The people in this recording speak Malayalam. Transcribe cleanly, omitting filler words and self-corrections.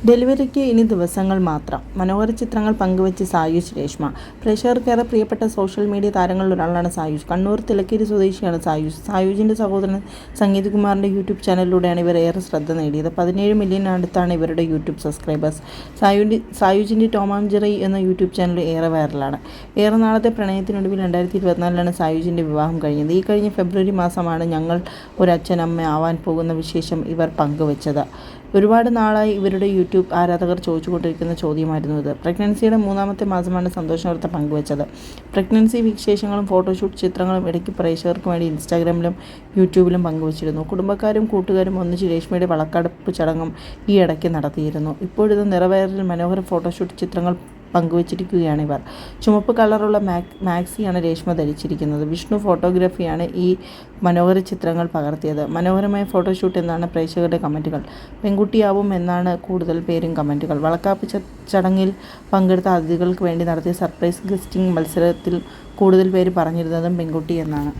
ഡെലിവറിക്ക് ഇനി ദിവസങ്ങൾ മാത്രം. മനോഹര ചിത്രങ്ങൾ പങ്കുവച്ച് സായുജ് രേഷ്മ. പ്രേക്ഷകർക്കേറെ പ്രിയപ്പെട്ട സോഷ്യൽ മീഡിയ താരങ്ങളിൽ ഒരാളാണ് സായുജ്. കണ്ണൂർ തിലക്കേരി സ്വദേശിയാണ് സായുജ്. സായുജിൻ്റെ സഹോദരൻ സംഗീത് കുമാറിൻ്റെ യൂട്യൂബ് ചാനലിലൂടെയാണ് ഇവർ ഏറെ ശ്രദ്ധ നേടിയത്. 17 മില്യൺ അടുത്താണ് ഇവരുടെ യൂട്യൂബ് സബ്സ്ക്രൈബേഴ്സ്. സായുജിൻ്റെ ടോം ആൻഡ് ജെറി എന്ന യൂട്യൂബ് ചാനൽ ഏറെ വൈറലാണ്. ഏറെ നാളത്തെ പ്രണയത്തിനൊടുവിൽ 2024 സായുജിൻ്റെ വിവാഹം കഴിഞ്ഞത്. ഈ കഴിഞ്ഞ ഫെബ്രുവരി മാസമാണ് ഞങ്ങൾ ഒരച്ഛനമ്മ ആവാൻ പോകുന്ന വിശേഷം ഇവർ പങ്കുവച്ചത്. ഒരുപാട് നാളായി ഇവരുടെ യൂട്യൂബ് ആരാധകർ ചോദിച്ചുകൊണ്ടിരിക്കുന്ന ചോദ്യമായിരുന്നു ഇത്. പ്രഗ്നൻസിയുടെ 3ാമത്തെ മാസമാണ് സന്തോഷവാർത്ത പങ്കുവച്ചത്. പ്രഗ്നൻസി വിശേഷങ്ങളും ഫോട്ടോഷൂട്ട് ചിത്രങ്ങളും ഇടയ്ക്ക് പ്രേക്ഷകർക്ക് വേണ്ടി ഇൻസ്റ്റാഗ്രാമിലും യൂട്യൂബിലും പങ്കുവച്ചിരുന്നു. കുടുംബക്കാരും കൂട്ടുകാരും ഒന്നിച്ച് രേഷ്മയുടെ വളക്കാടുപ്പ് ചടങ്ങും ഈ ഇടയ്ക്ക് നടത്തിയിരുന്നു. ഇപ്പോഴിത് നിറവേറലിൽ മനോഹര ഫോട്ടോഷൂട്ട് ചിത്രങ്ങൾ പങ്കുവച്ചിരിക്കുകയാണ് ഇവർ. ചുമപ്പ് കളറുള്ള മാക്സിയാണ് രേഷ്മ ധരിച്ചിരിക്കുന്നത്. വിഷ്ണു ഫോട്ടോഗ്രാഫിയാണ് ഈ മനോഹര ചിത്രങ്ങൾ പകർത്തിയത്. മനോഹരമായ ഫോട്ടോഷൂട്ട് എന്നാണ് പ്രേക്ഷകരുടെ കമൻറ്റുകൾ. പെൺകുട്ടിയാവും എന്നാണ് കൂടുതൽ പേരും കമൻറ്റുകൾ. വളക്കാപ്പ് ചടങ്ങിൽ പങ്കെടുത്ത അതിഥികൾക്ക് വേണ്ടി നടത്തിയ സർപ്രൈസ് ഗസ്റ്റിംഗ് മത്സരത്തിൽ കൂടുതൽ പേര് പറഞ്ഞിരുന്നതും പെൺകുട്ടി എന്നാണ്.